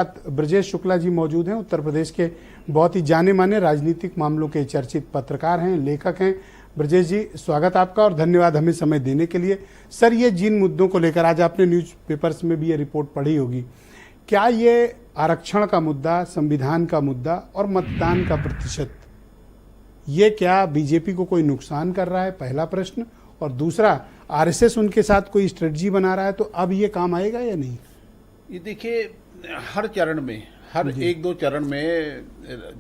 ब्रजेश शुक्ला जी मौजूद हैं। उत्तर प्रदेश के बहुत ही जाने माने राजनीतिक मामलों के चर्चित पत्रकार हैं, लेखक हैं। ब्रजेश जी, स्वागत आपका और धन्यवाद हमें समय देने के लिए। सर, ये जिन मुद्दों को लेकर आज आपने न्यूज़पेपर्स में भी ये रिपोर्ट पढ़ी होगी, क्या ये आरक्षण का मुद्दा, संविधान का मुद्दा और मतदान का प्रतिशत, ये क्या बीजेपी को कोई नुकसान कर रहा है? पहला प्रश्न। और दूसरा, आरएसएस उनके साथ कोई स्ट्रेटजी बना रहा है, तो अब ये काम आएगा या नहीं? ये देखिए, हर चरण में, हर एक दो चरण में,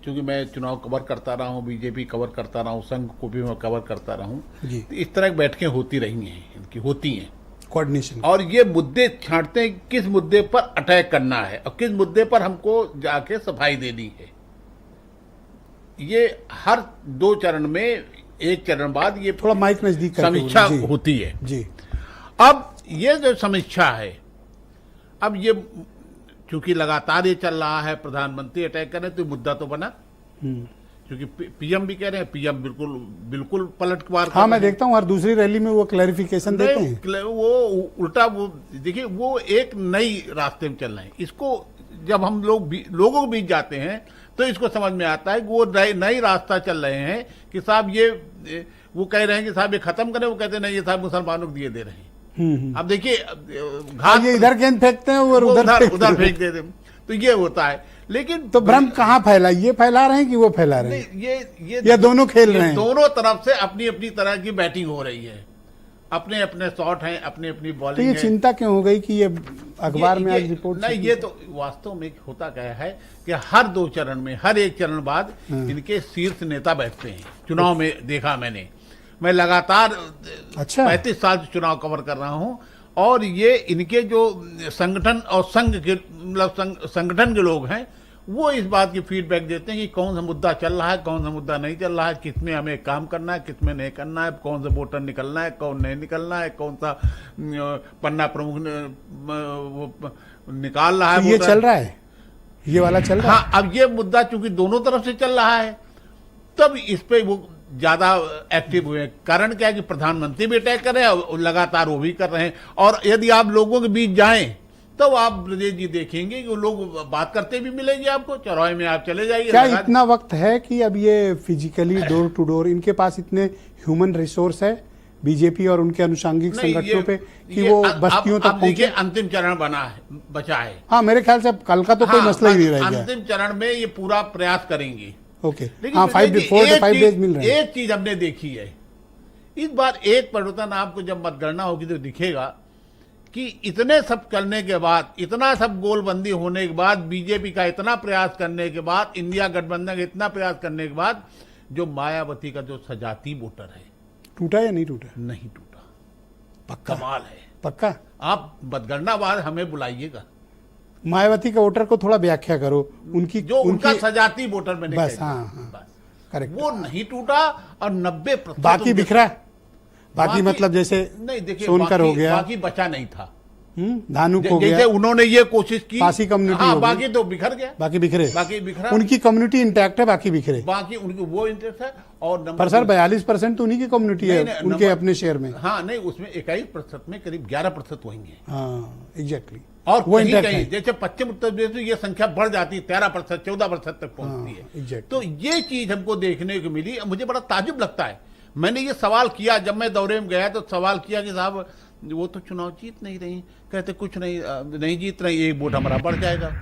चूंकि मैं चुनाव कवर करता रहा हूँ, बीजेपी कवर करता रहा हूँ, संघ को भी मैं कवर करता रहा हूँ, तो इस तरह की बैठकें होती रही हैं, इनकी होती हैं कोऑर्डिनेशन, और ये मुद्दे छांटते हैं किस मुद्दे पर अटैक करना है और किस मुद्दे पर हमको जाके सफाई देनी है। ये हर दो चरण में, एक चरण बाद ये थोड़ा माइक नजदीक समीक्षा होती है जी। अब ये जो समीक्षा है, अब ये क्योंकि लगातार ये चल रहा है, प्रधानमंत्री अटैक कर रहे हैं, तो मुद्दा तो बना, क्योंकि पीएम भी कह रहे हैं, पीएम बिल्कुल पलटवार। हाँ, मैं देखता हूँ हर दूसरी रैली में वो क्लैरिफिकेशन देते हैं। वो उल्टा, वो देखिए, वो एक नई रास्ते में चल रहे हैं। इसको जब हम लोगों के बीच जाते हैं तो इसको समझ में आता है कि वो नई रास्ता चल रहे हैं कि साहब ये, वो कह रहे हैं कि साहब ये खत्म करें, वो कहते हैं नहीं, ये साहब मुसलमानों को दिए दे रहे हैं। अब देखिए, घात ये इधर गेंद फेंकते हैं और उधर फेंक देते हैं, तो ये होता है। लेकिन तो भ्रम कहाँ फैला? ये फैला रहे हैं कि वो फैला रहे हैं? ये या दोनों खेल रहे हैं? दोनों तरफ से अपनी अपनी तरह की बैटिंग हो रही है, अपने अपने शॉट हैं, अपनी अपनी बॉलिंग तो ये है। चिंता क्यों हो गई कि ये अखबार में आज रिपोर्ट नहीं, ये तो वास्तव में होता क्या है कि हर दो चरण में, हर एक चरण बाद इनके शीर्ष नेता बैठते हैं। चुनाव में देखा मैं लगातार 35 साल से चुनाव कवर कर रहा हूं, और ये इनके जो संगठन और संघ के, मतलब संगठन के लोग हैं, वो इस बात की फीडबैक देते हैं कि कौन सा मुद्दा चल रहा है, कौन सा मुद्दा नहीं चल रहा है, किसमें हमें काम करना है, किसमें नहीं करना है, कौन सा वोटर निकलना है, कौन नहीं निकलना है, कौन सा पन्ना प्रमुख निकाल रहा है। ये चल रहा है, ये वाला चल रहा है। हाँ, अब ये मुद्दा चूंकि दोनों तरफ से चल रहा है, तब इस पे वो ज्यादा एक्टिव हुए। कारण क्या है कि प्रधानमंत्री भी अटैक कर रहे हैं, लगातार वो भी कर रहे हैं। और यदि आप लोगों के बीच जाएं तो आप ब्रजेश जी देखेंगे कि वो लोग बात करते भी मिलेंगे आपको, चौराहे में आप चले जाइए। क्या इतना वक्त है कि अब ये फिजिकली डोर टू डोर, इनके पास इतने ह्यूमन रिसोर्स है बीजेपी और उनके अनुषंगिक संगठनों पे कि वो बस्तियों तक पहुंचे? अंतिम चरण बचा है। हाँ, मेरे ख्याल से कल का तो कोई मसला ही नहीं रहेगा। अंतिम चरण में ये पूरा प्रयास करेंगे। ओके, हाँ, 4 to 5 डेज मिल रहे हैं। एक चीज हमने देखी है इस बार, एक परिवर्तन आपको जब मतगणना होगी तो दिखेगा कि इतने सब करने के बाद, इतना सब गोलबंदी होने के बाद, बीजेपी का इतना प्रयास करने के बाद, इंडिया गठबंधन का इतना प्रयास करने के बाद, जो मायावती का जो सजाती वोटर है, टूटा या नहीं टूटा? नहीं टूटा। पक्का? कमाल है। पक्का? आप मतगणना बाद हमें बुलाइएगा। मायावती का वोटर को थोड़ा व्याख्या करो, उनकी जो उनका सजाती वोटर मैंने बस, हाँ, करेक्ट, वो नहीं टूटा। और 90% बाकी बिखरा। बाकी मतलब जैसे नहीं, देखिए, सोनकर हो गया, बाकी बचा नहीं था। धानुक हो गया, जैसे उन्होंने ये कोशिश की, पासी कम्युनिटी, हाँ, बाकी तो बिखर गया, बाकी बिखरा। उनकी कम्युनिटी इंटैक्ट है, बाकी बिखरे, बाकी उनकी वो इंटरेस्ट है। और पर सर 42% तो उन्हीं की कम्युनिटी है, उनके अपने शेयर में। हाँ, नहीं, उसमें 21% में करीब 11% होंगे। हाँ, एग्जैक्टली। और वो कहीं जैसे पश्चिम उत्तर प्रदेश में ये संख्या बढ़ जाती है, 13%, 14% तक पहुंचती है। तो ये चीज हमको देखने को मिली। मुझे बड़ा ताजुब लगता है। मैंने ये सवाल किया जब मैं दौरे में गया, तो सवाल किया कि साहब वो तो चुनाव जीत नहीं रही, कहते कुछ नहीं जीत रही, एक वोट हमारा बढ़ जाएगा।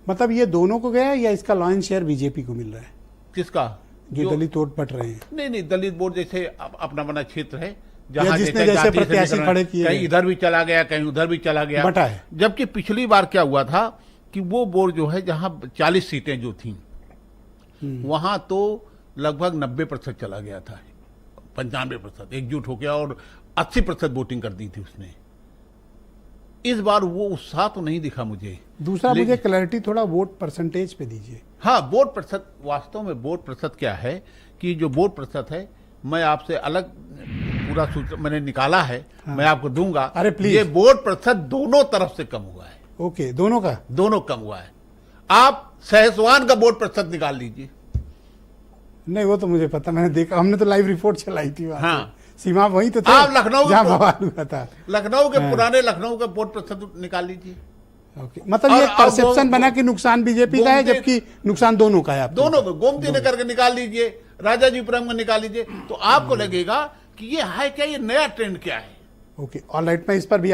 मतलब ये दोनों को गया या इसका लॉयन शेयर बीजेपी को मिल रहा है? किसका? जो दलित वोट बट रहे हैं। नहीं, दलित वोट जैसे अपना बना क्षेत्र है, जहां जिसने जैसे प्रत्याशी खड़े किए, कहीं इधर भी चला गया, कहीं उधर भी चला गया, बटा है। जबकि पिछली बार क्या हुआ था कि वो बोर्ड जो है, जहां 40 सीटें जो थी, वहां तो लगभग 90% चला गया था, 95% एकजुट हो गया और 80% वोटिंग कर दी थी उसने। इस बार वो उत्साह तो नहीं दिखा मुझे। दूसरा, मुझे क्लैरिटी थोड़ा वोट परसेंटेज पे दीजिए। हाँ, वोट प्रतिशत, वास्तव में वोट प्रतिशत क्या है कि जो वोट प्रतिशत है, मैं आपसे अलग पूरा सूत्र मैंने निकाला है, हाँ, मैं आपको दूंगा। अरे प्लीज। ये वोट प्रतिशत दोनों तरफ से कम हुआ है। ओके, दोनों कम हुआ है। आप सहसवान का वोट प्रतिशत निकाल लीजिए। नहीं, वो तो मुझे पता, मैंने देखा, हमने तो लाइव रिपोर्ट चलाई थी। हाँ, सीमा वही तो था, आप लखनऊ जहां बवाल हुआ था। लखनऊ के पुराने लखनऊ का वोट प्रतिशत निकाल लीजिए। ओके, मतलब ये परसेप्शन बना कि नुकसान बीजेपी का है, जबकि नुकसान दोनों का है। दोनों को गोमती नगर के निकाल लीजिए, राजाजीपुरम का निकाल लीजिए, तो आपको लगेगा कि ये है क्या, ये नया ट्रेंड क्या है। ओके, ऑलराइट, मैं इस पर भी